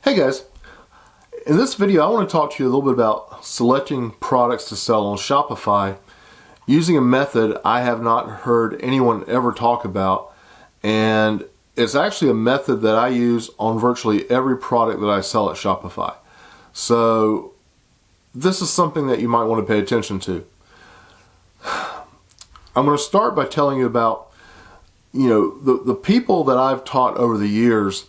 Hey guys, in this video I want to talk to you a little bit about selecting products to sell on Shopify using a method I have not heard anyone ever talk about, and it's actually a method that I use on virtually every product that I sell at Shopify. So this is something that you might want to pay attention to. I'm going to start by telling you about the people that I've taught over the years.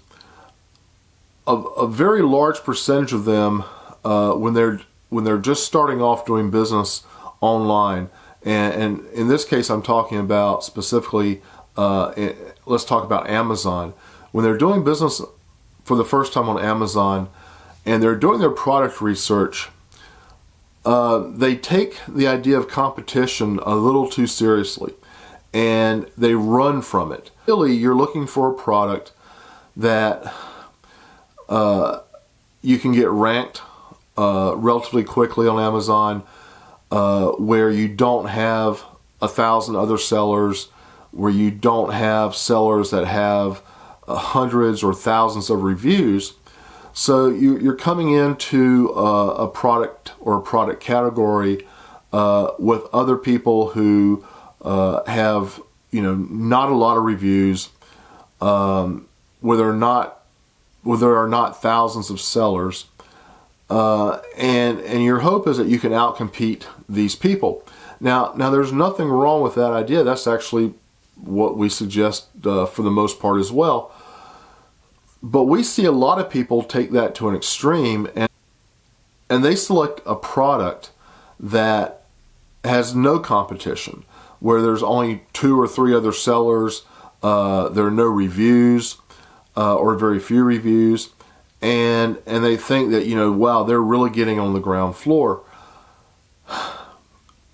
A very large percentage of them, when they're just starting off doing business online, and in this case I'm talking about specifically, let's talk about Amazon. When they're doing business for the first time on Amazon and they're doing their product research, they take the idea of competition a little too seriously and they run from it. Really, you're looking for a product that you can get ranked relatively quickly on Amazon, where you don't have 1,000 other sellers, where you don't have sellers that have hundreds or thousands of reviews. So you're coming into a product or a product category with other people who have not a lot of reviews, where there are not thousands of sellers, and your hope is that you can outcompete these people. Now there's nothing wrong with that idea. That's actually what we suggest for the most part as well. But we see a lot of people take that to an extreme, and they select a product that has no competition, where there's only 2 or 3 other sellers, there are no reviews, or very few reviews, and they think that, wow, they're really getting on the ground floor.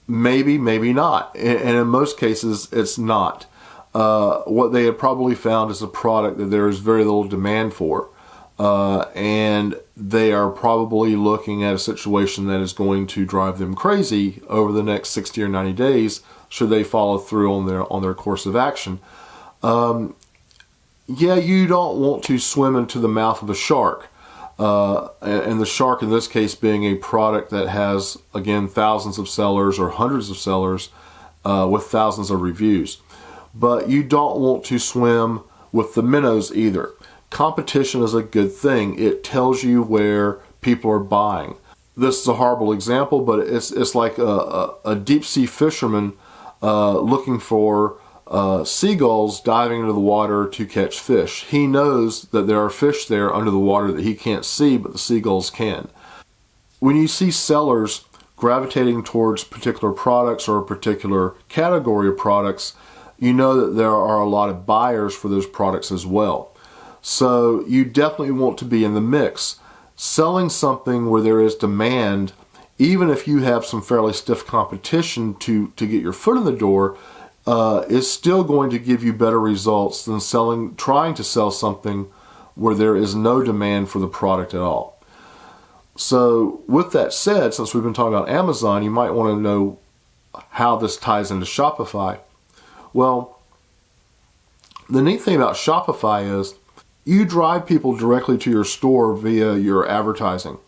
Maybe not, and in most cases it's not. What they have probably found is a product that there is very little demand for, and they are probably looking at a situation that is going to drive them crazy over the next 60 or 90 days should they follow through on their course of action. Yeah, you don't want to swim into the mouth of a shark, and the shark in this case being a product that has, again, thousands of sellers or hundreds of sellers with thousands of reviews. But you don't want to swim with the minnows either. Competition is a good thing. It tells you where people are buying. This is a horrible example, but it's like a deep sea fisherman looking for seagulls diving into the water to catch fish. He knows that there are fish there under the water that he can't see, but the seagulls can. When you see sellers gravitating towards particular products or a particular category of products, you know that there are a lot of buyers for those products as well. So you definitely want to be in the mix. Selling something where there is demand, even if you have some fairly stiff competition to get your foot in the door, is still going to give you better results than trying to sell something where there is no demand for the product at all. So with that said, since we've been talking about Amazon, you might want to know how this ties into Shopify. Well, the neat thing about Shopify is you drive people directly to your store via your advertising.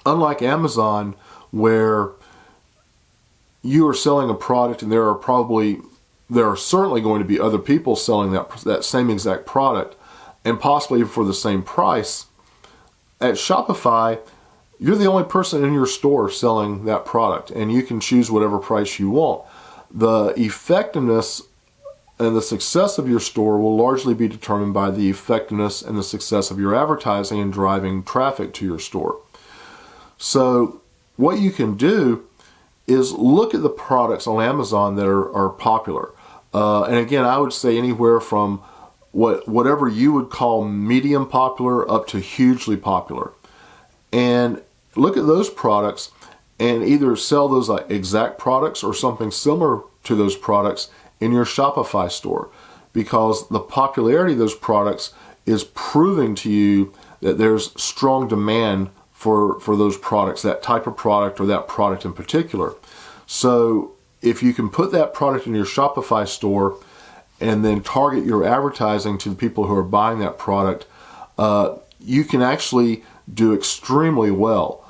Unlike Amazon, where you are selling a product and there are certainly going to be other people selling that same exact product, and possibly for the same price. At Shopify, you're the only person in your store selling that product, and you can choose whatever price you want. The effectiveness and the success of your store will largely be determined by the effectiveness and the success of your advertising and driving traffic to your store. So what you can do is look at the products on Amazon that are popular. And again, I would say anywhere from whatever you would call medium popular up to hugely popular. And look at those products and either sell those exact products or something similar to those products in your Shopify store, because the popularity of those products is proving to you that there's strong demand for those products, that type of product or that product in particular. So if you can put that product in your Shopify store and then target your advertising to the people who are buying that product, you can actually do extremely well.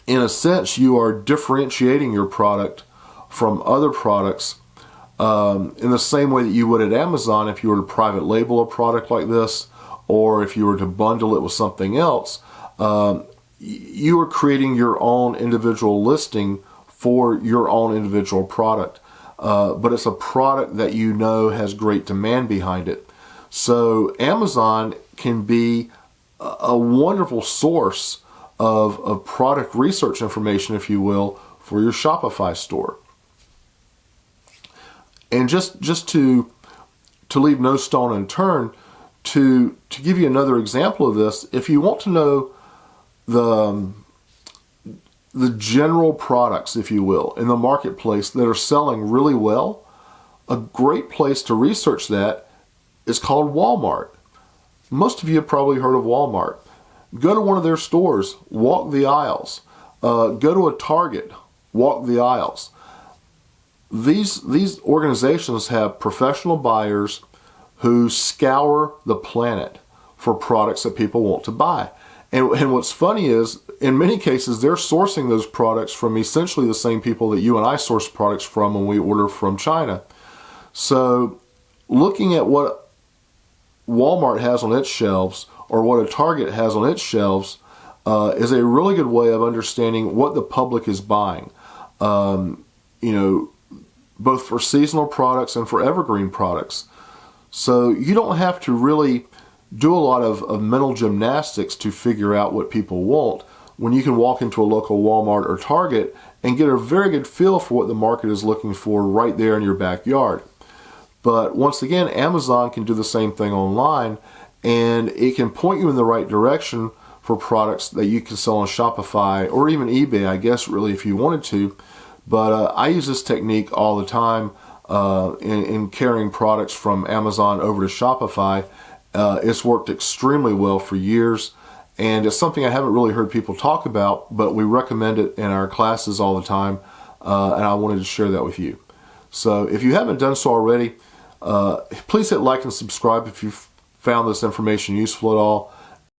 In a sense, you are differentiating your product from other products in the same way that you would at Amazon if you were to private label a product like this, or if you were to bundle it with something else. You are creating your own individual listing for your own individual product. But it's a product that you know has great demand behind it. So Amazon can be a wonderful source of product research information, if you will, for your Shopify store. And just to leave no stone unturned, to give you another example of this, if you want to know the general products, if you will, in the marketplace that are selling really well, a great place to research that is called Walmart. Most of you have probably heard of Walmart. Go to one of their stores, walk the aisles. Go to a Target, walk the aisles. These organizations have professional buyers who scour the planet for products that people want to buy. And what's funny is, in many cases, they're sourcing those products from essentially the same people that you and I source products from when we order from China. So looking at what Walmart has on its shelves, or what a Target has on its shelves, is a really good way of understanding what the public is buying. Both for seasonal products and for evergreen products. So you don't have to really do a lot of mental gymnastics to figure out what people want, when you can walk into a local Walmart or Target and get a very good feel for what the market is looking for right there in your backyard. But once again, Amazon can do the same thing online, and it can point you in the right direction for products that you can sell on Shopify or even eBay, I guess, really, if you wanted to. But I use this technique all the time in carrying products from Amazon over to Shopify. It's worked extremely well for years, and it's something I haven't really heard people talk about, but we recommend it in our classes all the time, and I wanted to share that with you. So if you haven't done so already, please hit like and subscribe if you've found this information useful at all.